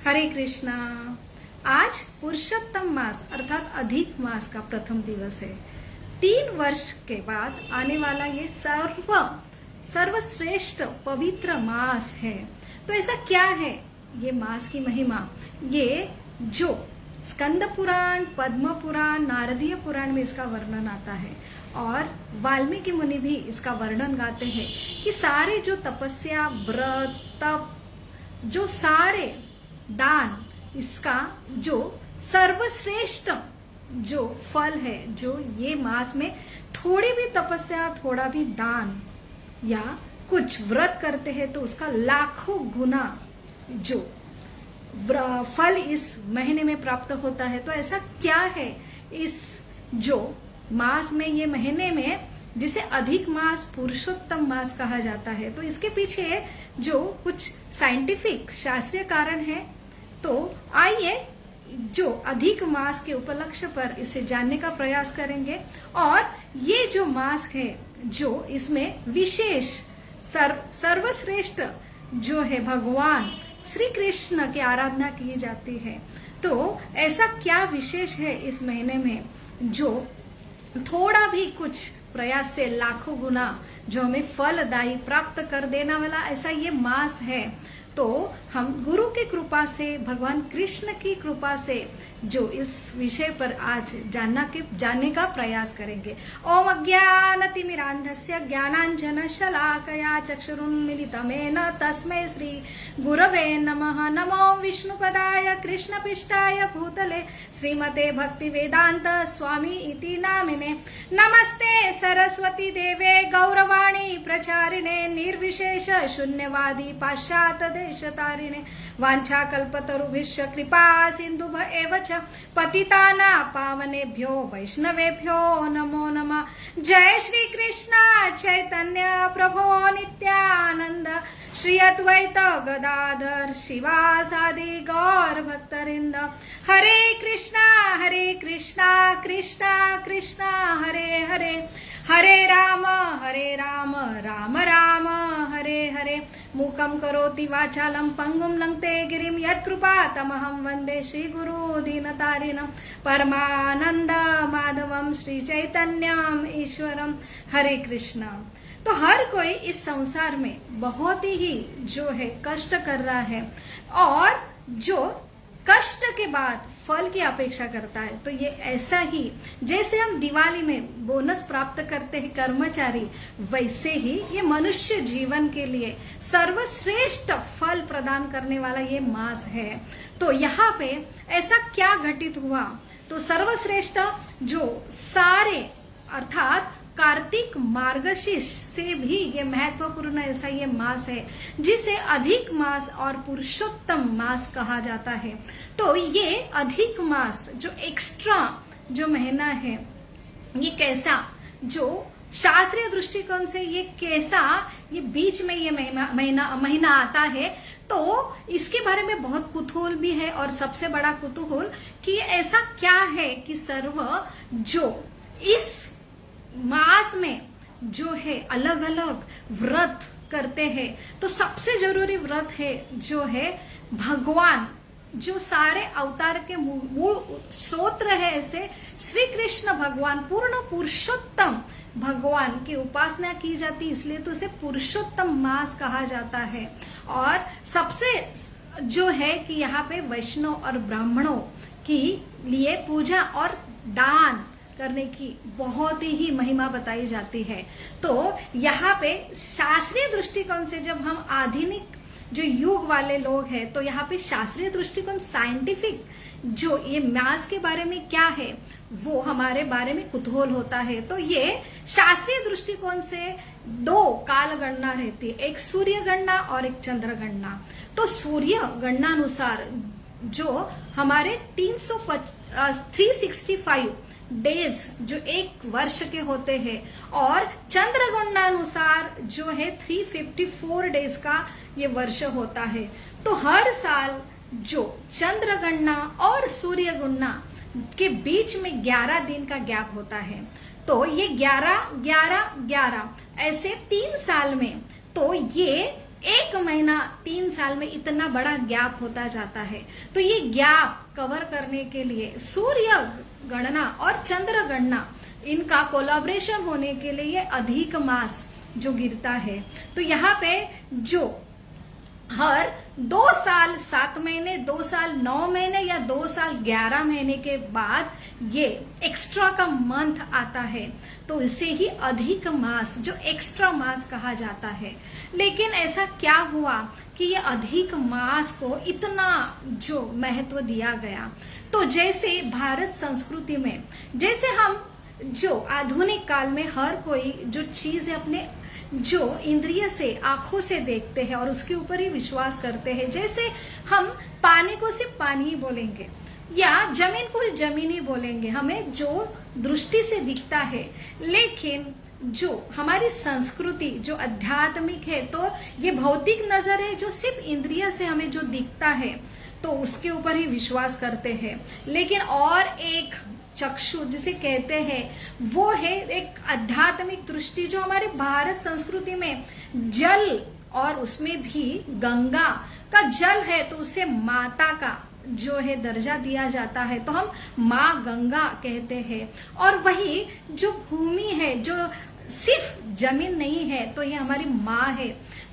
हरे कृष्णा। आज पुरुषोत्तम मास अर्थात अधिक मास का प्रथम दिवस है। 3 वर्ष के बाद आने वाला ये सर्वश्रेष्ठ पवित्र मास है। तो ऐसा क्या है ये मास की महिमा? ये जो स्कंद पुराण, पद्म पुराण, नारदीय पुराण में इसका वर्णन आता है और वाल्मीकि मुनि भी इसका वर्णन गाते हैं कि सारे जो तपस्या, व्रत, तप, जो सारे दान, इसका जो सर्वश्रेष्ठ जो फल है, जो ये मास में थोड़ी भी तपस्या, थोड़ा भी दान या कुछ व्रत करते हैं तो उसका लाखों गुना जो फल इस महीने में प्राप्त होता है। तो ऐसा क्या है इस जो मास में, ये महीने में जिसे अधिक मास, पुरुषोत्तम मास कहा जाता है, तो इसके पीछे जो कुछ साइंटिफिक शास्त्रीय कारण है। तो आइए जो अधिक मास के उपलक्ष्य पर इसे जानने का प्रयास करेंगे। और ये जो मास है, जो इसमें विशेष सर्वश्रेष्ठ जो है भगवान श्री कृष्ण की आराधना की जाती है। तो ऐसा क्या विशेष है इस महीने में जो थोड़ा भी कुछ प्रयास से लाखों गुना जो हमें फलदायी प्राप्त कर देने वाला ऐसा ये मास है। तो हम गुरु की कृपा से, भगवान कृष्ण की कृपा से जो इस विषय पर आज जानने का प्रयास करेंगे। ओम अज्ञानतिमिरान्धस्य ज्ञानाञ्जन शलाकया चक्षुरुन्मीलितमेन तस्मै श्री गुरवे नमः। नमो विष्णुपदाय कृष्णपिष्टाय भूतले श्रीमते भक्ति वेदांत स्वामी इति नामिने। नमस्ते सरस्वती देवे गौरवाणी प्रचारिणे निर्विशेष शून्यवादी पाश्चात्य देशतारिणे। वाञ्छाकल्पतरुभ्यश्च कृपा सिन्धुभ्य एव च पतिताना पावनेभ्यो वैष्णवेभ्यो नमो नमः। जय श्री कृष्ण चैतन्य प्रभो नित्यानंद श्री अद्वैत गदाधर शिवासादि गौर भक्तवृंद। हरे कृष्णा कृष्णा कृष्णा हरे हरे, हरे राम राम राम हरे हरे। मूकं करोति वाचालं पंगुं लंघते गिरिं यत्कृपा तमहं वंदे श्री गुरु दीनतारिणं परमानंद माधवं श्री चैतन्यम ईश्वरम। हरे कृष्णा। तो हर कोई इस संसार में बहुत ही जो है कष्ट कर रहा है और जो कष्ट के बाद फल की अपेक्षा करता है। तो ये ऐसा ही जैसे हम दिवाली में बोनस प्राप्त करते हैं कर्मचारी, वैसे ही ये मनुष्य जीवन के लिए सर्वश्रेष्ठ फल प्रदान करने वाला ये मास है। तो यहाँ पे ऐसा क्या घटित हुआ? तो सर्वश्रेष्ठ जो सारे अर्थात कार्तिक मार्गशीर्ष से भी ये महत्वपूर्ण ऐसा ये मास है जिसे अधिक मास और पुरुषोत्तम मास कहा जाता है। तो ये अधिक मास जो एक्स्ट्रा जो महीना है, ये कैसा, जो शास्त्रीय दृष्टिकोण से ये कैसा, ये बीच में ये महीना आता है, तो इसके बारे में बहुत कुतूहल भी है। और सबसे बड़ा कुतूहल कि ऐसा क्या है कि सर्व जो इस मास में जो है अलग अलग व्रत करते हैं। तो सबसे जरूरी व्रत है जो है भगवान, जो सारे अवतार के मूल स्रोत है, ऐसे श्री कृष्ण भगवान पूर्ण पुरुषोत्तम भगवान की उपासना की जाती, इसलिए तो इसे पुरुषोत्तम मास कहा जाता है। और सबसे जो है कि यहाँ पे वैष्णव और ब्राह्मणों की लिए पूजा और दान करने की बहुत ही महिमा बताई जाती है। तो यहाँ पे शास्त्रीय दृष्टिकोण से जब हम आधुनिक जो युग वाले लोग हैं, तो यहाँ पे शास्त्रीय दृष्टिकोण साइंटिफिक जो ये मास के बारे में क्या है वो हमारे बारे में कुतूहल होता है। तो ये शास्त्रीय दृष्टिकोण से 2 काल गणना रहती है, एक सूर्य गणना और एक चंद्र गणना। तो सूर्य गणना अनुसार जो हमारे 365 डेज जो एक वर्ष के होते हैं और चंद्र गणना अनुसार जो है 354 डेज का ये वर्ष होता है। तो हर साल जो चंद्र गणना और सूर्य गणना के बीच में 11 दिन का गैप होता है। तो ये 11, 11, 11 ऐसे 3 साल में, तो ये 1 महीना 3 साल में इतना बड़ा गैप होता जाता है। तो ये गैप कवर करने के लिए सूर्य गणना और चंद्र गणना इनका कोलैबोरेशन होने के लिए ये अधिक मास जो गिरता है। तो यहाँ पे जो हर 2 साल 7 महीने, 2 साल 9 महीने या 2 साल 11 महीने के बाद ये एक्स्ट्रा का मंथ आता है, तो इसे ही अधिक मास जो एक्स्ट्रा मास कहा जाता है। लेकिन ऐसा क्या हुआ कि ये अधिक मास को इतना जो महत्व दिया गया? तो जैसे भारत संस्कृति में जैसे हम जो आधुनिक काल में हर कोई जो चीज है अपने जो इंद्रिय से आंखों से देखते हैं और उसके ऊपर ही विश्वास करते हैं। जैसे हम पानी को सिर्फ पानी ही बोलेंगे या जमीन को जमीन ही बोलेंगे, हमें जो दृष्टि से दिखता है। लेकिन जो हमारी संस्कृति जो आध्यात्मिक है, तो ये भौतिक नजर है जो सिर्फ इंद्रिय से हमें जो दिखता है तो उसके ऊपर ही विश्वास करते हैं। लेकिन और एक चक्षु जिसे कहते हैं वो है एक आध्यात्मिक दृष्टि जो हमारे भारत संस्कृति में जल, और उसमें भी गंगा का जल है तो उसे माता का जो है दर्जा दिया जाता है, तो हम माँ गंगा कहते हैं। और वही जो भूमि है जो सिर्फ जमीन नहीं है तो ये हमारी माँ है।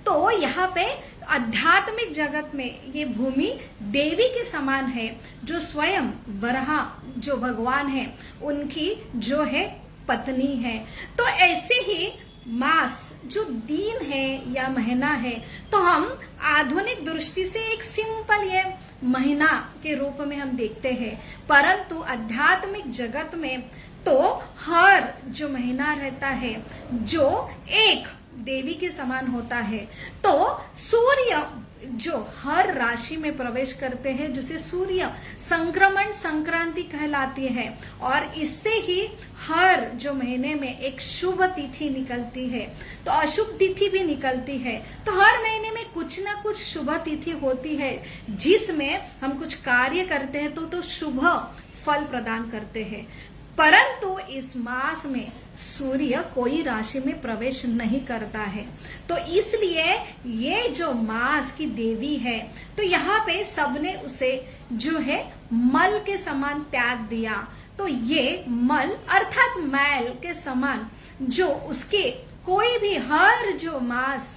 तो यहाँ पे आध्यात्मिक जगत में ये भूमि देवी के समान है, जो स्वयं वराह जो भगवान है उनकी जो है पत्नी है। तो ऐसे ही मास जो दिन है या महीना है, तो हम आधुनिक दृष्टि से एक सिंपल ये महीना के रूप में हम देखते हैं, परंतु आध्यात्मिक जगत में तो हर जो महीना रहता है जो एक देवी के समान होता है। तो सूर्य जो हर राशि में प्रवेश करते हैं जिसे सूर्य संक्रमण संक्रांति कहलाती है, और इससे ही हर जो महीने में एक शुभ तिथि निकलती है तो अशुभ तिथि भी निकलती है। तो हर महीने में कुछ ना कुछ शुभ तिथि होती है जिसमें हम कुछ कार्य करते हैं तो शुभ फल प्रदान करते हैं। परंतु इस मास में सूर्य कोई राशि में प्रवेश नहीं करता है, तो इसलिए ये जो मास की देवी है तो यहाँ पे सबने उसे जो है मल के समान त्याग दिया। तो ये मल अर्थात मैल के समान जो उसके कोई भी हर जो मास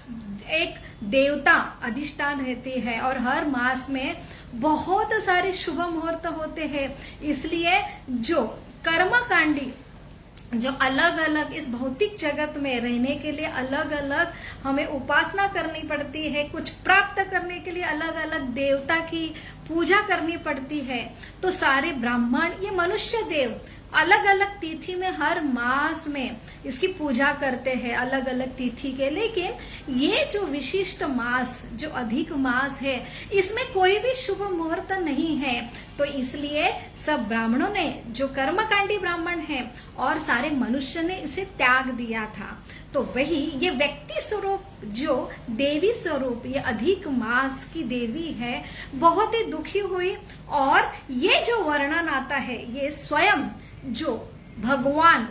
एक देवता अधिष्ठान रहती है और हर मास में बहुत सारे शुभ मुहूर्त होते हैं। इसलिए जो कर्मकांडी जो अलग अलग इस भौतिक जगत में रहने के लिए अलग अलग हमें उपासना करनी पड़ती है, कुछ प्राप्त करने के लिए अलग अलग देवता की पूजा करनी पड़ती है। तो सारे ब्राह्मण ये मनुष्य देव अलग अलग तिथि में हर मास में इसकी पूजा करते हैं अलग अलग तिथि के। लेकिन ये जो विशिष्ट मास जो अधिक मास है इसमें कोई भी शुभ मुहूर्त नहीं है, तो इसलिए सब ब्राह्मणों ने जो कर्मकांडी ब्राह्मण हैं और सारे मनुष्य ने इसे त्याग दिया था। तो वही ये व्यक्ति स्वरूप जो देवी स्वरूप ये अधिक मास की देवी है बहुत ही दुखी हुई, और ये जो वर्णन आता है ये स्वयं जो भगवान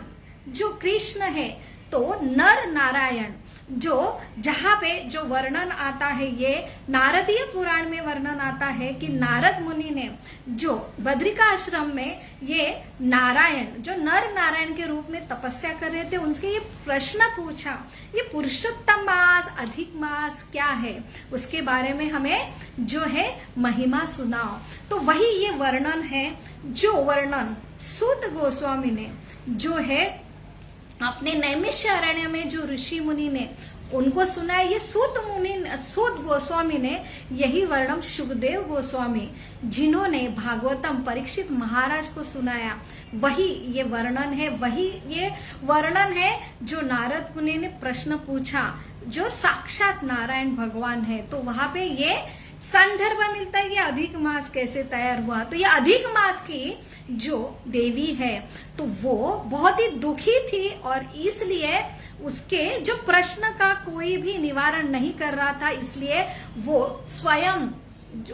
जो कृष्ण है तो नर नारायण जो जहां पे जो वर्णन आता है ये नारदीय पुराण में वर्णन आता है कि नारद मुनि ने जो बद्रिका आश्रम में ये नारायण जो नर नारायण के रूप में तपस्या कर रहे थे उनसे ये प्रश्न पूछा, ये पुरुषोत्तम मास अधिक मास क्या है, उसके बारे में हमें जो है महिमा सुनाओ। तो वही ये वर्णन है जो वर्णन सूत गोस्वामी ने जो है अपने नैमिषारण्य में जो ऋषि मुनि ने उनको सुनाया, ये सूत गोस्वामी ने यही वर्णन सुखदेव गोस्वामी जिन्होंने भागवतम परीक्षित महाराज को सुनाया, वही ये वर्णन है। वही ये वर्णन है जो नारद मुनि ने प्रश्न पूछा जो साक्षात नारायण भगवान है। तो वहां पे ये संदर्भ मिलता है कि अधिक मास कैसे तैयार हुआ। तो ये अधिक मास की जो देवी है तो वो बहुत ही दुखी थी और इसलिए उसके जो प्रश्न का कोई भी निवारण नहीं कर रहा था, इसलिए वो स्वयं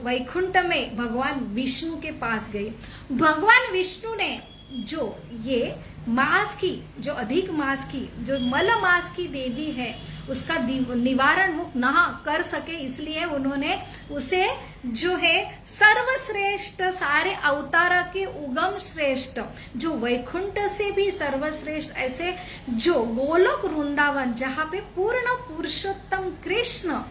वैकुंठ में भगवान विष्णु के पास गई। भगवान विष्णु ने जो ये मास की, जो अधिक मास की, जो मल मास की देवी है, उसका निवारण वो ना कर सके, इसलिए उन्होंने उसे जो है सर्वश्रेष्ठ, सारे अवतार के उगम श्रेष्ठ, जो वैकुंठ से भी सर्वश्रेष्ठ, ऐसे जो गोलोक वृंदावन जहाँ पे पूर्ण पुरुषोत्तम कृष्ण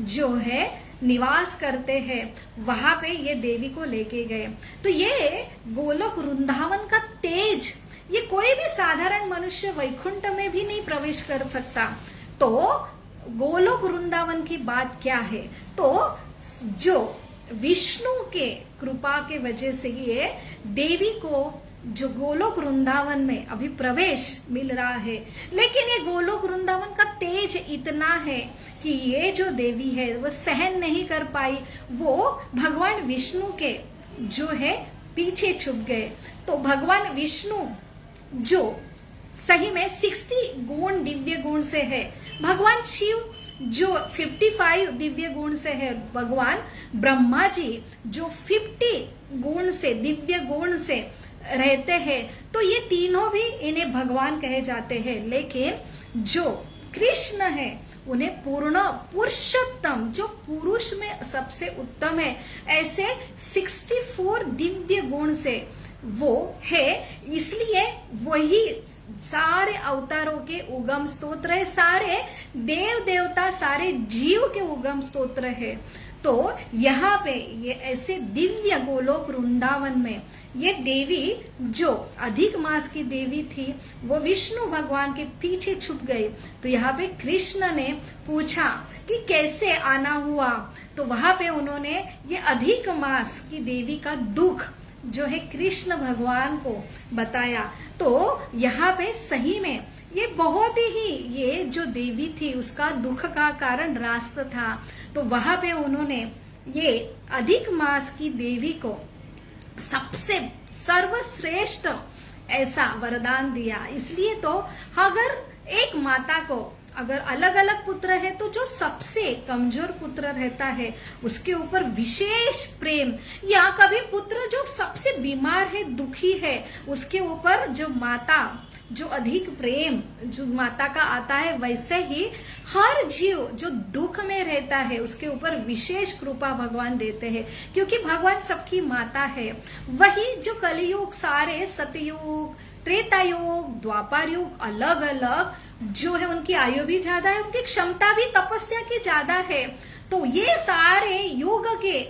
जो है निवास करते हैं, वहां पे ये देवी को लेके गए। तो ये गोलोक वृंदावन का तेज, ये कोई भी साधारण मनुष्य वैकुंठ में भी नहीं प्रवेश कर सकता। तो गोलोक वृंदावन की बात क्या है, तो जो विष्णु के कृपा के वजह से ये देवी को जो गोलोक वृंदावन में अभी प्रवेश मिल रहा है। लेकिन ये गोलोक वृंदावन का तेज इतना है कि ये जो देवी है वो सहन नहीं कर पाई, वो भगवान विष्णु के जो है पीछे छुप गए। तो भगवान विष्णु जो सही में 60 गुण दिव्य गुण से है, भगवान शिव जो 55 दिव्य गुण से है, भगवान ब्रह्मा जी जो 50 गुण से दिव्य गुण से रहते हैं। तो ये तीनों भी इन्हें भगवान कहे जाते हैं। लेकिन जो कृष्ण है उन्हें पूर्ण पुरुषोत्तम, जो पुरुष में सबसे उत्तम है, ऐसे 64 दिव्य गुण से वो है, इसलिए वही सारे अवतारों के उगम स्तोत्र है, सारे देव देवता, सारे जीव के उगम स्तोत्र है। तो यहाँ पे ये ऐसे दिव्य गोलोक वृंदावन में ये देवी जो अधिक मास की देवी थी, वो विष्णु भगवान के पीछे छुप गई। तो यहाँ पे कृष्ण ने पूछा कि कैसे आना हुआ, तो वहां पे उन्होंने ये अधिक मास की देवी का दुख जो है कृष्ण भगवान को बताया। तो यहाँ पे सही में ये बहुत ही, ये जो देवी थी उसका दुख का कारण रास्त था। तो वहां पे उन्होंने ये अधिक मास की देवी को सबसे सर्वश्रेष्ठ ऐसा वरदान दिया। इसलिए तो अगर एक माता को अगर अलग अलग पुत्र है, तो जो सबसे कमजोर पुत्र रहता है उसके ऊपर विशेष प्रेम, या कभी पुत्र जो सबसे बीमार है, दुखी है, उसके ऊपर जो माता जो अधिक प्रेम जो माता का आता है, वैसे ही हर जीव जो दुख में रहता है उसके ऊपर विशेष कृपा भगवान देते हैं, क्योंकि भगवान सबकी माता है। वही जो कलियुग, सारे सतयुग, त्रेता युग, द्वापर युग अलग अलग जो है, उनकी आयु भी ज्यादा है, उनकी क्षमता भी तपस्या की ज्यादा है। तो ये सारे युग के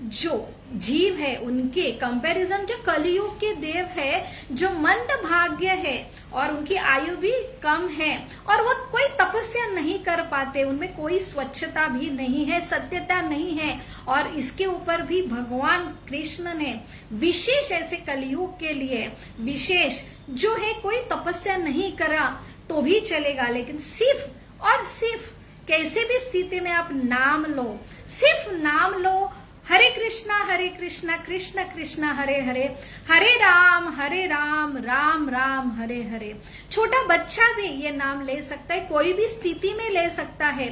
जो जीव है उनके कंपैरिजन जो कलियुग के देव है, जो मंद भाग्य है और उनकी आयु भी कम है और वो कोई तपस्या नहीं कर पाते, उनमें कोई स्वच्छता भी नहीं है, सत्यता नहीं है, और इसके ऊपर भी भगवान कृष्ण ने विशेष ऐसे कलियुग के लिए विशेष जो है, कोई तपस्या नहीं करा तो भी चलेगा, लेकिन सिर्फ और सिर्फ कैसे भी स्थिति में आप नाम लो, सिर्फ नाम लो, हरे कृष्णा कृष्ण कृष्ण हरे हरे, हरे राम राम राम हरे हरे। छोटा बच्चा भी ये नाम ले सकता है, कोई भी स्थिति में ले सकता है।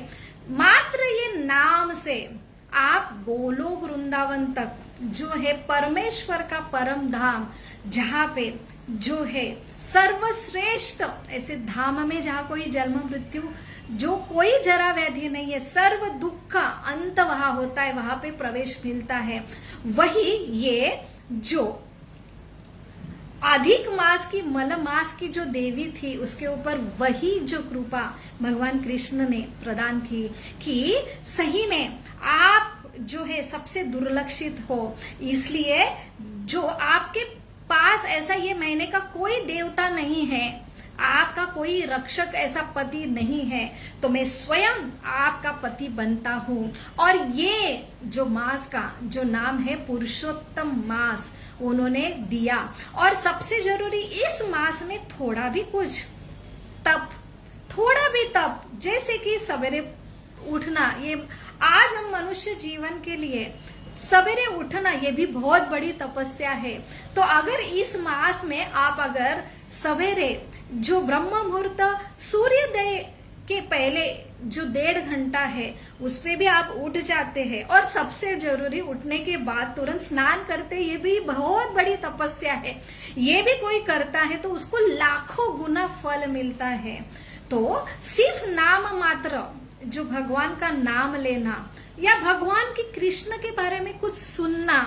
मात्र ये नाम से आप गोलोक वृंदावन तक जो है परमेश्वर का परम धाम, जहाँ पे जो है सर्वश्रेष्ठ ऐसे धाम में जहाँ कोई जन्म मृत्यु, जो कोई जरा व्याधि नहीं है, सर्व दुख का अंत वहां होता है, वहां पे प्रवेश मिलता है। वही ये जो अधिक मास की मल मास की जो देवी थी उसके ऊपर वही जो कृपा भगवान कृष्ण ने प्रदान की कि सही में आप जो है सबसे दुर्लक्षित हो, इसलिए जो आपके पास ऐसा ये महीने का कोई देवता नहीं है, आपका कोई रक्षक ऐसा पति नहीं है, तो मैं स्वयं आपका पति बनता हूँ। और ये जो मास का जो नाम है पुरुषोत्तम मास उन्होंने दिया। और सबसे जरूरी इस मास में थोड़ा भी कुछ तप, थोड़ा भी तप, जैसे कि सवेरे उठना, ये आज हम मनुष्य जीवन के लिए सवेरे उठना ये भी बहुत बड़ी तपस्या है। तो अगर इस मास में आप अगर सवेरे जो ब्रह्म मुहूर्त सूर्योदय के पहले जो 1.5 घंटा है उस पे भी आप उठ जाते हैं, और सबसे जरूरी उठने के बाद तुरंत स्नान करते, ये भी बहुत बड़ी तपस्या है। ये भी कोई करता है तो उसको लाखों गुना फल मिलता है। तो सिर्फ नाम मात्र, जो भगवान का नाम लेना या भगवान की कृष्ण के बारे में कुछ सुनना,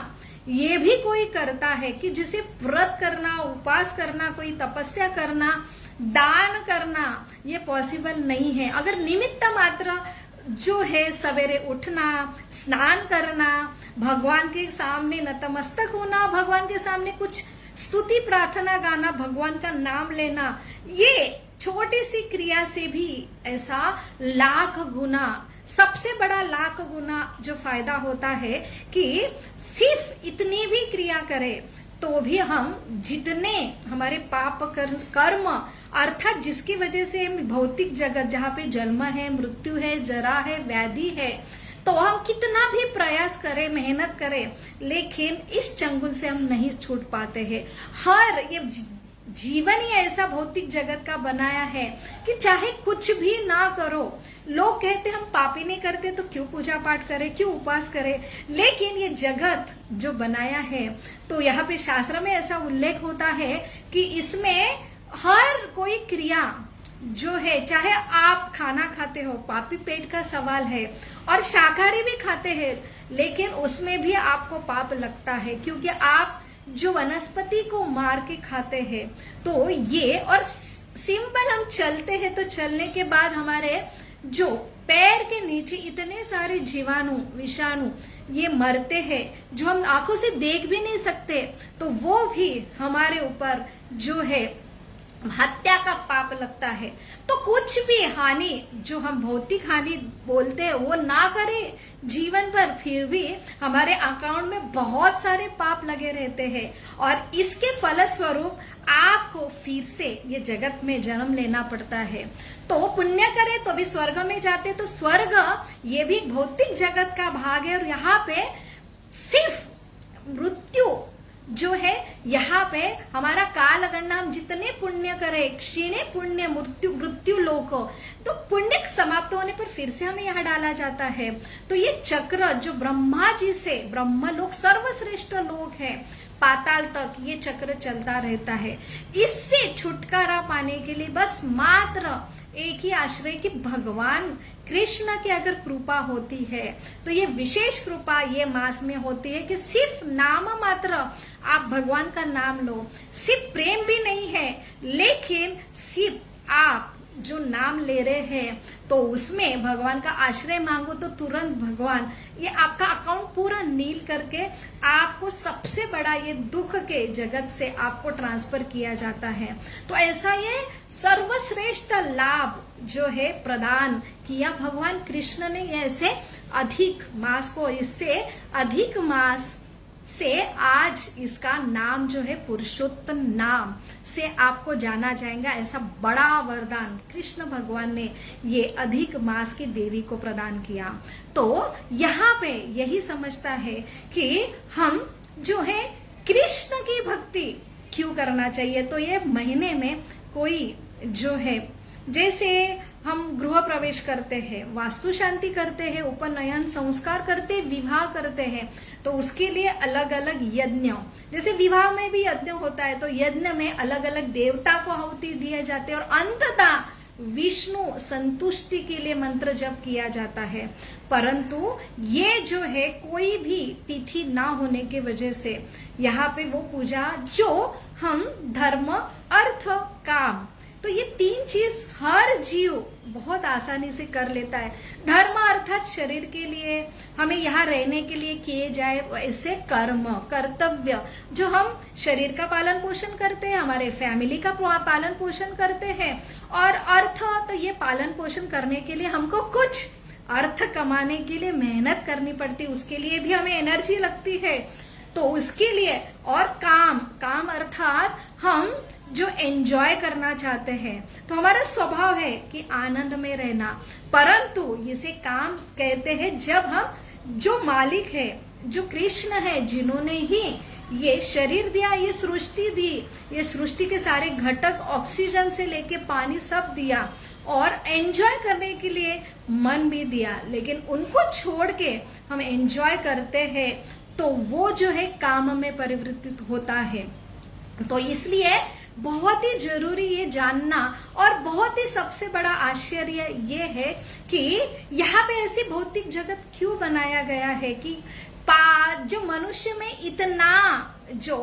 ये भी कोई करता है कि जिसे व्रत करना, उपवास करना, कोई तपस्या करना, दान करना, ये पॉसिबल नहीं है। अगर निमित्त मात्र जो है सवेरे उठना, स्नान करना, भगवान के सामने नतमस्तक होना, भगवान के सामने कुछ स्तुति प्रार्थना गाना, भगवान का नाम लेना, ये छोटी सी क्रिया से भी ऐसा लाख गुना, सबसे बड़ा लाख गुना जो फायदा होता है कि सिर्फ इतनी भी क्रिया करें तो भी हम जितने हमारे पाप कर्म अर्थात जिसकी वजह से भौतिक जगत जहाँ पे जन्म है, मृत्यु है, जरा है, व्याधि है, तो हम कितना भी प्रयास करें, मेहनत करें, लेकिन इस चंगुल से हम नहीं छूट पाते हैं। हर ये जीवन ही ऐसा भौतिक जगत का बनाया है कि चाहे कुछ भी ना करो, लोग कहते हम पापी नहीं करते तो क्यों पूजा पाठ करें, क्यों उपवास करें, लेकिन ये जगत जो बनाया है, तो यहाँ पे शास्त्र में ऐसा उल्लेख होता है कि इसमें हर कोई क्रिया जो है, चाहे आप खाना खाते हो, पापी पेट का सवाल है, और शाकाहारी भी खाते हैं, लेकिन उसमें भी आपको पाप लगता है, क्योंकि आप जो वनस्पति को मार के खाते हैं। तो ये, और सिंपल हम चलते हैं तो चलने के बाद हमारे जो पैर के नीचे इतने सारे जीवाणु, विषाणु ये मरते हैं, जो हम आंखों से देख भी नहीं सकते, तो वो भी हमारे ऊपर जो है हत्या का पाप लगता है। तो कुछ भी हानि, जो हम भौतिक हानि बोलते हैं, वो ना करें जीवन पर, फिर भी हमारे अकाउंट में बहुत सारे पाप लगे रहते हैं, और इसके फलस्वरूप आपको फिर से ये जगत में जन्म लेना पड़ता है। तो पुण्य करें तो भी स्वर्ग में जाते, तो स्वर्ग ये भी भौतिक जगत का भाग है, और यहाँ पे सिर्फ मृत्यु जो है, यहाँ पे हमारा काल गणना, हम जितने पुण्य करें, क्षीणे पुण्य मृत्यु लोक, तो पुण्य समाप्त होने पर फिर से हमें यहाँ डाला जाता है। तो ये चक्र जो ब्रह्मा जी से, ब्रह्मलोक सर्वश्रेष्ठ लोक है, पाताल तक ये चक्र चलता रहता है। इससे छुटकारा पाने के लिए बस मात्र एक ही आश्रय कि भगवान कृष्ण की अगर कृपा होती है, तो ये विशेष कृपा ये मास में होती है कि सिर्फ नाम मात्र आप भगवान का नाम लो, सिर्फ प्रेम भी नहीं है, लेकिन सिर्फ आप जो नाम ले रहे हैं तो उसमें भगवान का आश्रय मांगो, तो तुरंत भगवान ये आपका अकाउंट पूरा नील करके आपको सबसे बड़ा ये दुख के जगत से आपको ट्रांसफर किया जाता है। तो ऐसा ये सर्वश्रेष्ठ लाभ जो है प्रदान किया भगवान कृष्ण ने, ऐसे अधिक मास को, इससे अधिक मास से आज इसका नाम जो है पुरुषोत्तम नाम से आपको जाना जाएगा। ऐसा बड़ा वरदान कृष्ण भगवान ने ये अधिक मास की देवी को प्रदान किया। तो यहाँ पे यही समझता है कि हम जो है कृष्ण की भक्ति क्यों करना चाहिए। तो ये महीने में कोई जो है, जैसे हम गृह प्रवेश करते हैं, वास्तु शांति करते हैं, उपनयन संस्कार करते, विवाह करते हैं, तो उसके लिए अलग अलग यज्ञ, जैसे विवाह में भी यज्ञ होता है, तो यज्ञ में अलग अलग देवता को आहुति दिए जाते हैं, और अंततः विष्णु संतुष्टि के लिए मंत्र जप किया जाता है। परंतु ये जो है कोई भी तिथि ना होने की वजह से यहाँ पे वो पूजा जो हम धर्म, अर्थ, काम, तो ये 3 चीज हर जीव बहुत आसानी से कर लेता है। धर्म अर्थात शरीर के लिए, हमें यहाँ रहने के लिए किए जाए ऐसे कर्म, कर्तव्य, जो हम शरीर का पालन पोषण करते हैं, हमारे फैमिली का पालन पोषण करते हैं, और अर्थ, तो ये पालन पोषण करने के लिए हमको कुछ अर्थ कमाने के लिए मेहनत करनी पड़ती है, उसके लिए भी हमें एनर्जी लगती है, तो उसके लिए, और काम अर्थात हम जो एंजॉय करना चाहते हैं, तो हमारा स्वभाव है कि आनंद में रहना, परंतु इसे काम कहते हैं जब हम, जो मालिक है, जो कृष्ण है, जिन्होंने ही ये शरीर दिया, ये सृष्टि दी, ये सृष्टि के सारे घटक ऑक्सीजन से लेके पानी सब दिया और एंजॉय करने के लिए मन भी दिया, लेकिन उनको छोड़ के हम एंजॉय करते हैं तो वो जो है काम में परिवर्तित होता है। तो इसलिए बहुत ही जरूरी ये जानना, और बहुत ही सबसे बड़ा आश्चर्य ये है कि यहाँ पे ऐसी भौतिक जगत क्यों बनाया गया है कि जो मनुष्य में इतना जो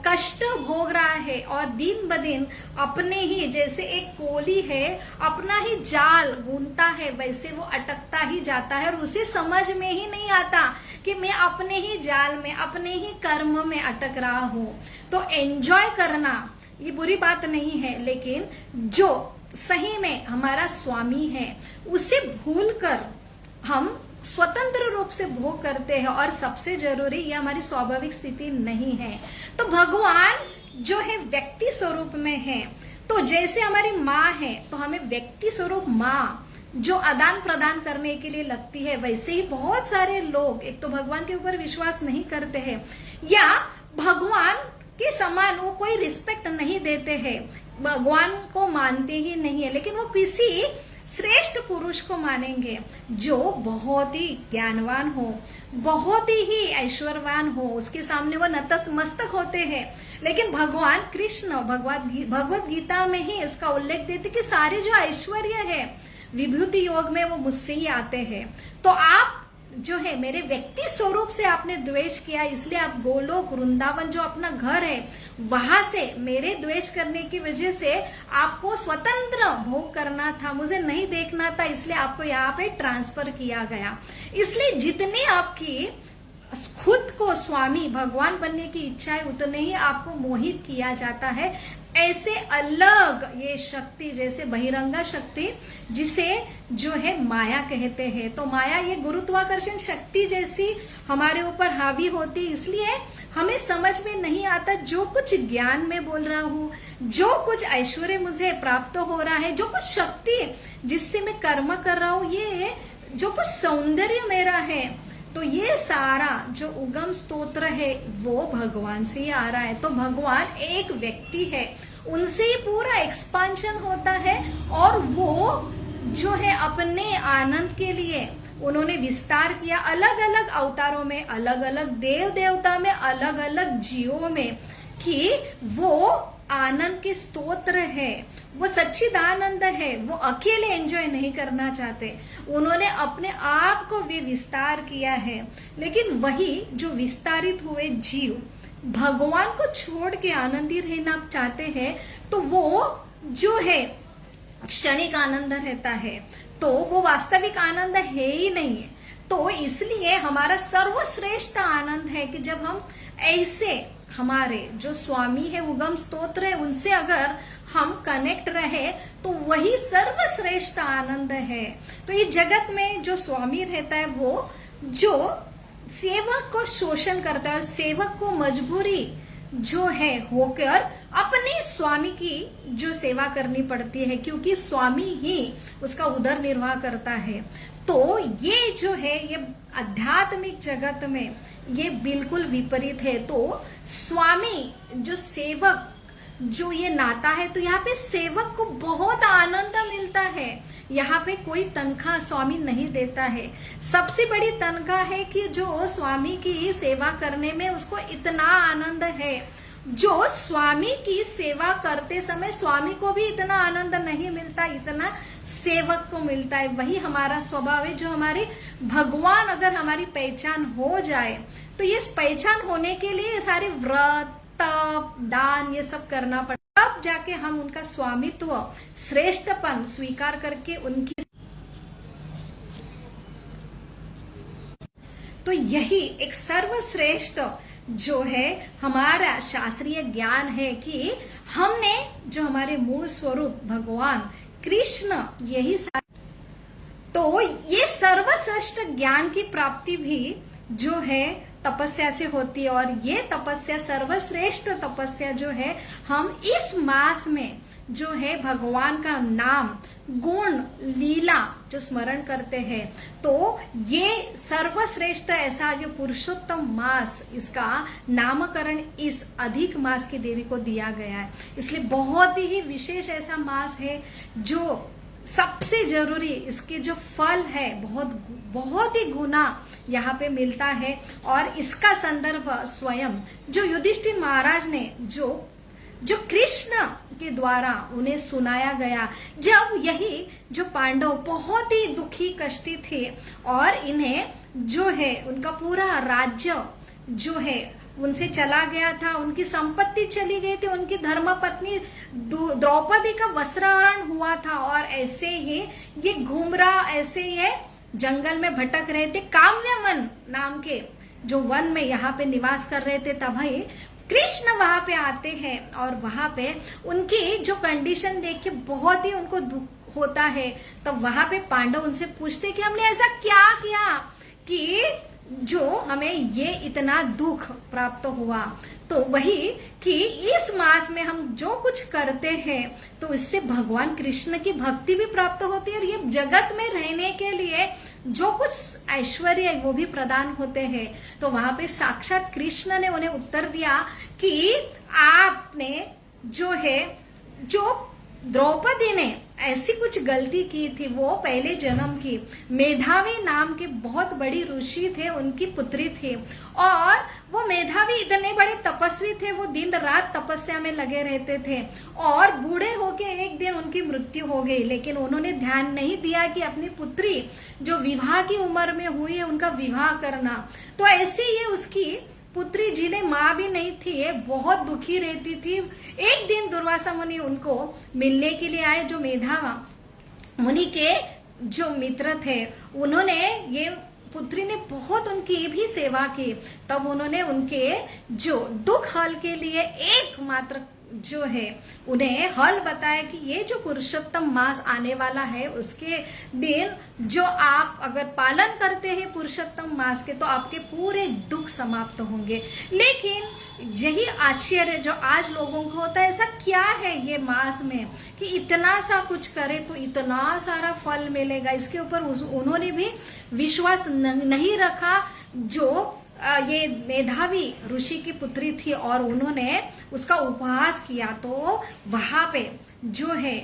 कष्ट भोग रहा है और दिन ब दिन अपने ही, जैसे एक कोली है अपना ही जाल बुनता है वैसे वो अटकता ही जाता है और उसे समझ में ही नहीं आता कि मैं अपने ही जाल में, अपने ही कर्म में अटक रहा हूं। तो एंजॉय करना ये बुरी बात नहीं है, लेकिन जो सही में हमारा स्वामी है उसे भूलकर हम स्वतंत्र रूप से भोग करते हैं, और सबसे जरूरी ये हमारी स्वाभाविक स्थिति नहीं है। तो भगवान जो है व्यक्ति स्वरूप में है, तो जैसे हमारी माँ है तो हमें व्यक्ति स्वरूप माँ जो आदान प्रदान करने के लिए लगती है, वैसे ही बहुत सारे लोग एक तो भगवान के ऊपर विश्वास नहीं करते हैं या भगवान के समान वो कोई रिस्पेक्ट नहीं देते हैं, भगवान को मानते ही नहीं है, लेकिन वो किसी श्रेष्ठ पुरुष को मानेंगे जो बहुत ही ज्ञानवान हो, बहुत ही ऐश्वर्यवान हो, उसके सामने वो नतमस्तक होते हैं। लेकिन भगवान कृष्ण भगवत गीता में ही इसका उल्लेख देते कि सारे जो ऐश्वर्य है विभूति योग में वो मुझसे ही आते हैं। तो आप जो है मेरे व्यक्ति स्वरूप से आपने द्वेष किया, इसलिए आप गोलोक वृंदावन जो अपना घर है वहां से मेरे द्वेष करने की वजह से आपको स्वतंत्र भोग करना था, मुझे नहीं देखना था, इसलिए आपको यहाँ पे ट्रांसफर किया गया। इसलिए जितने आपकी खुद को स्वामी भगवान बनने की इच्छा है उतने ही आपको मोहित किया जाता है। ऐसे अलग ये शक्ति, जैसे बहिरंगा शक्ति जिसे जो है माया कहते हैं, तो माया ये गुरुत्वाकर्षण शक्ति जैसी हमारे ऊपर हावी होती, इसलिए हमें समझ में नहीं आता जो कुछ ज्ञान में बोल रहा हूँ, जो कुछ ऐश्वर्य मुझे प्राप्त हो रहा है, जो कुछ शक्ति जिससे मैं कर्म कर रहा हूँ, ये जो कुछ सौंदर्य मेरा है, तो ये सारा जो उगम स्तोत्र है वो भगवान से ही आ रहा है। तो भगवान एक व्यक्ति है, उनसे ही पूरा एक्सपांशन होता है, और वो जो है अपने आनंद के लिए उन्होंने विस्तार किया अलग अलग अवतारों में, अलग अलग देव देवता में, अलग अलग जीवों में, कि वो आनंद के स्तोत्र है, वो सच्चिदानंद है, वो अकेले एंजॉय नहीं करना चाहते, उन्होंने अपने आप को भी विस्तार किया है। लेकिन वही जो विस्तारित हुए जीव भगवान को छोड़ के आनंदी रहना चाहते हैं, तो वो जो है क्षणिक आनंद रहता है, तो वो वास्तविक आनंद है ही नहीं है। तो इसलिए हमारा सर्वश्रेष्ठ आनंद है कि जब हम ऐसे हमारे जो स्वामी है उगम स्तोत्र है उनसे अगर हम कनेक्ट रहे तो वही सर्वश्रेष्ठ आनंद है। तो ये जगत में जो स्वामी रहता है वो जो सेवक को शोषण करता है, और सेवक को मजबूरी जो है होकर अपने स्वामी की जो सेवा करनी पड़ती है, क्योंकि स्वामी ही उसका उदर निर्वाह करता है। तो ये जो है ये आध्यात्मिक जगत में ये बिल्कुल विपरीत है। तो स्वामी जो सेवक जो ये नाता है, तो यहाँ पे सेवक को बहुत आनंद मिलता है, यहाँ पे कोई तनख्वाह स्वामी नहीं देता है। सबसे बड़ी तनख्वाह है कि जो स्वामी की सेवा करने में उसको इतना आनंद है, जो स्वामी की सेवा करते समय स्वामी को भी इतना आनंद नहीं मिलता, इतना सेवक को मिलता है। वही हमारा स्वभाव है, जो हमारे भगवान अगर हमारी पहचान हो जाए तो ये पहचान होने के लिए सारे व्रत तप दान ये सब करना पड़ता, तब जाके हम उनका स्वामित्व श्रेष्ठपन स्वीकार करके उनकी, तो यही एक सर्वश्रेष्ठ जो है हमारा शास्त्रीय ज्ञान है कि हमने जो हमारे मूल स्वरूप भगवान कृष्ण यही तो ये सर्वश्रेष्ठ ज्ञान की प्राप्ति भी जो है तपस्या से होती है, और ये तपस्या सर्वश्रेष्ठ तपस्या जो है हम इस मास में जो है भगवान का नाम गुण लीला जो स्मरण करते हैं, तो ये सर्वश्रेष्ठ ऐसा जो पुरुषोत्तम मास, इसका नामकरण इस अधिक मास की देवी को दिया गया है। इसलिए बहुत ही विशेष ऐसा मास है जो सबसे जरूरी, इसके जो फल है बहुत ही गुना यहाँ पे मिलता है। और इसका संदर्भ स्वयं जो युधिष्ठिर महाराज ने जो कृष्ण के द्वारा उन्हें सुनाया गया, जब यही जो पांडव बहुत ही दुखी कष्टी थे और इन्हें जो है उनका पूरा राज्य जो है उनसे चला गया था, उनकी संपत्ति चली गई थी, उनकी धर्मपत्नी द्रौपदी का वस्त्रहरण हुआ था और ऐसे ही ये घूम रहा, ऐसे ये जंगल में भटक रहे थे, काव्यवन नाम के जो वन में यहाँ पे निवास कर रहे थे। तब ही कृष्ण वहां पे आते हैं और वहां पे उनकी जो कंडीशन देख के बहुत ही उनको दुख होता है। तब वहां पे पांडव उनसे पूछते कि हमने ऐसा क्या किया कि जो हमें ये इतना दुख प्राप्त हुआ। तो वही कि इस मास में हम जो कुछ करते हैं तो इससे भगवान कृष्ण की भक्ति भी प्राप्त होती है और ये जगत में रहने के लिए जो कुछ ऐश्वर्य है वो भी प्रदान होते हैं। तो वहां पे साक्षात कृष्ण ने उन्हें उत्तर दिया कि आपने जो द्रौपदी ने ऐसी कुछ गलती की थी, वो पहले जन्म की मेधावी नाम के बहुत बड़ी ऋषि थे, उनकी पुत्री थी और वो मेधावी इतने बड़े तपस्वी थे, वो दिन रात तपस्या में लगे रहते थे और बूढ़े होके एक दिन उनकी मृत्यु हो गई। लेकिन उन्होंने ध्यान नहीं दिया कि अपनी पुत्री जो विवाह की उम्र में हुई है उनका विवाह करना। तो ऐसे ही उसकी पुत्री जिन्हें माँ भी नहीं थी, ये बहुत दुखी रहती थी। एक दिन दुर्वासा मुनि उनको मिलने के लिए आए, जो मेधा मुनि के जो मित्र थे, उन्होंने ये पुत्री ने बहुत उनकी भी सेवा की। तब उन्होंने उनके जो दुख हल के लिए एकमात्र जो है उन्हें हल बताया कि ये जो पुरुषोत्तम मास आने वाला है उसके दिन जो आप अगर पालन करते हैं पुरुषोत्तम मास के, तो आपके पूरे दुख समाप्त होंगे। लेकिन यही आश्चर्य जो आज लोगों को होता है, ऐसा क्या है ये मास में कि इतना सा कुछ करे तो इतना सारा फल मिलेगा। इसके ऊपर उन्होंने भी विश्वास नहीं रखा। जो ये मेधावी ऋषि की पुत्री थी और उन्होंने उसका उपहास किया, तो वहां पे जो है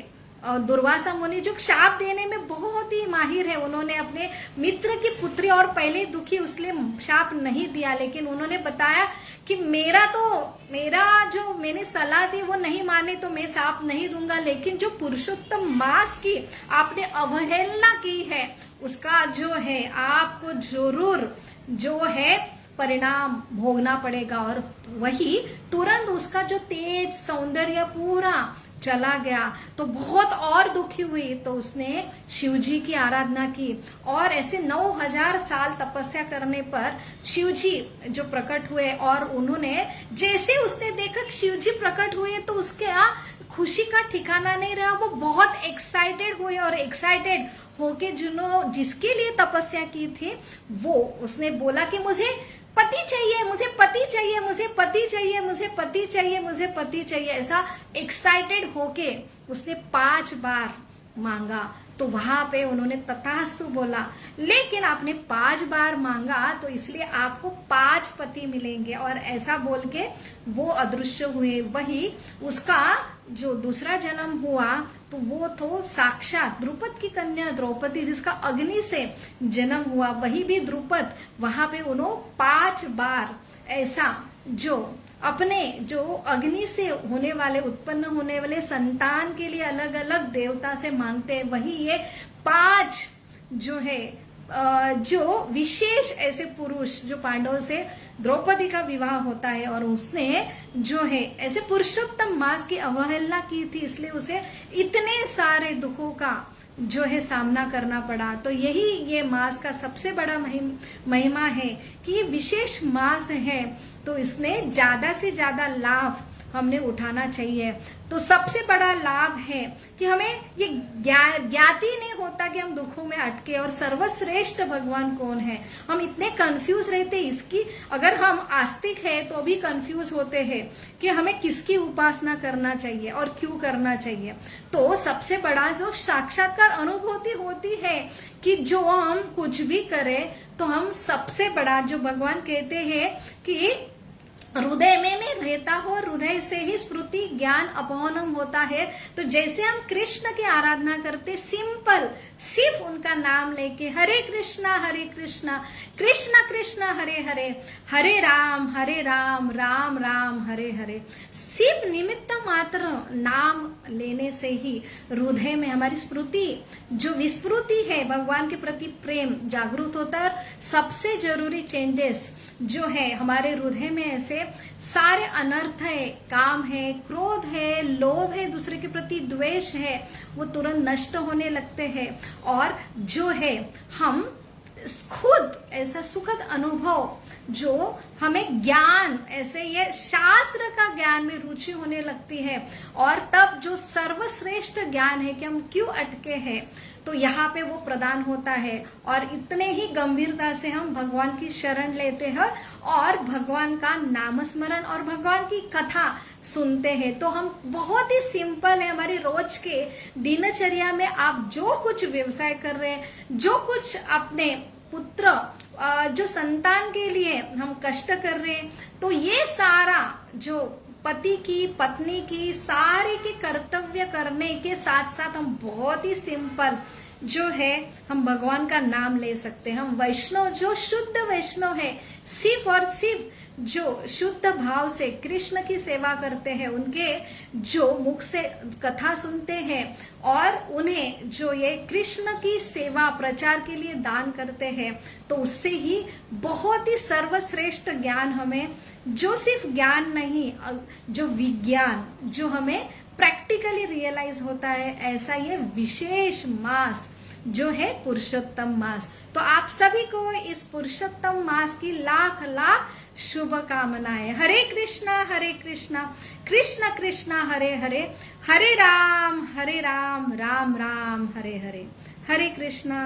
दुर्वासा मुनि जो शाप देने में बहुत ही माहिर है, उन्होंने अपने मित्र की पुत्री और पहले दुखी उसने शाप नहीं दिया, लेकिन उन्होंने बताया कि मेरा जो मैंने सलाह दी वो नहीं माने तो मैं शाप नहीं दूंगा, लेकिन जो पुरुषोत्तम मास की आपने अवहेलना की है उसका जो है आपको जरूर जो है परिणाम भोगना पड़ेगा। और वही तुरंत उसका जो तेज सौंदर्य पूरा चला गया, तो बहुत और दुखी हुई। तो उसने शिवजी की आराधना की और ऐसे 9000 साल तपस्या करने पर शिवजी जो प्रकट हुए और उन्होंने जैसे उसने देखा कि शिवजी प्रकट हुए तो उसके खुशी का ठिकाना नहीं रहा। वो बहुत एक्साइटेड हुए और एक्साइटेड होके जिसके लिए तपस्या की थी वो उसने बोला कि मुझे पति चाहिए, मुझे पति चाहिए, मुझे पति चाहिए, मुझे पति चाहिए, मुझे पति चाहिए। ऐसा एक्साइटेड होके उसने 5 बार मांगा। तो वहां पे उन्होंने तथास्तु बोला, लेकिन आपने 5 बार मांगा तो इसलिए आपको 5 पति मिलेंगे। और ऐसा बोल के वो अदृश्य हुए। वही उसका जो दूसरा जन्म हुआ तो वो तो साक्षात द्रुपद की कन्या द्रौपदी, जिसका अग्नि से जन्म हुआ। वही भी द्रुपद वहां पे उन्होंने 5 बार ऐसा जो अपने जो अग्नि से होने वाले उत्पन्न होने वाले संतान के लिए अलग अलग देवता से मांगते हैं, वही ये 5 जो है जो विशेष ऐसे पुरुष जो पांडवों से द्रौपदी का विवाह होता है और उसने जो है ऐसे पुरुषोत्तम मास की अवहेलना की थी, इसलिए उसे इतने सारे दुखों का जो है सामना करना पड़ा। तो यही ये मास का सबसे बड़ा महिमा है कि ये विशेष मास है, तो इसने ज्यादा से ज्यादा लाभ हमने उठाना चाहिए। तो सबसे बड़ा लाभ है कि हमें ये ज्ञात ही नहीं होता कि हम दुखों में अटके और सर्वश्रेष्ठ भगवान कौन है। हम इतने कंफ्यूज रहते इसकी, अगर हम आस्तिक है तो भी कंफ्यूज होते हैं कि हमें किसकी उपासना करना चाहिए और क्यों करना चाहिए। तो सबसे बड़ा जो साक्षात्कार अनुभूति होती है कि जो हम कुछ भी करें तो हम सबसे बड़ा जो भगवान कहते हैं कि हृदय में रहता हो, हृदय से ही स्मृति ज्ञान अपहनम होता है। तो जैसे हम कृष्ण की आराधना करते, सिंपल सिर्फ उनका नाम लेके हरे कृष्णा कृष्ण कृष्ण हरे हरे, हरे राम राम राम हरे हरे, सिर्फ निमित्त मात्र नाम लेने से ही हृदय में हमारी स्मृति जो विस्मृति है भगवान के प्रति प्रेम जागृत होता है। सबसे जरूरी चेंजेस जो है हमारे हृदय में ऐसे सारे अनर्थ है, काम है, क्रोध है, लोभ है, दूसरे के प्रति द्वेष है, वो तुरंत नष्ट होने लगते हैं। और जो है हम खुद ऐसा सुखद अनुभव जो हमें ज्ञान ऐसे ये शास्त्र का ज्ञान में रुचि होने लगती है। और तब जो सर्वश्रेष्ठ ज्ञान है कि हम क्यों अटके हैं, तो यहाँ पे वो प्रदान होता है। और इतने ही गंभीरता से हम भगवान की शरण लेते हैं और भगवान का नाम स्मरण और भगवान की कथा सुनते हैं। तो हम बहुत ही सिंपल है, हमारी रोज के दिनचर्या में आप जो कुछ व्यवसाय कर रहे हैं, जो कुछ अपने पुत्र जो संतान के लिए हम कष्ट कर रहे हैं, तो ये सारा जो पति की पत्नी की सारे के कर्तव्य करने के साथ साथ हम बहुत ही सिंपल जो है हम भगवान का नाम ले सकते हैं। हम वैष्णव जो शुद्ध वैष्णव है, सिर्फ और सिर्फ जो शुद्ध भाव से कृष्ण की सेवा करते हैं, उनके जो मुख से कथा सुनते हैं और उन्हें जो ये कृष्ण की सेवा प्रचार के लिए दान करते हैं, तो उससे ही बहुत ही सर्वश्रेष्ठ ज्ञान हमें, जो सिर्फ ज्ञान नहीं, जो विज्ञान जो हमें प्रैक्टिकली रियलाइज होता है, ऐसा ये विशेष मास जो है पुरुषोत्तम मास। तो आप सभी को इस पुरुषोत्तम मास की लाख लाख शुभकामनाएं। हरे कृष्णा कृष्ण कृष्ण हरे हरे, हरे राम राम राम हरे हरे। हरे कृष्णा।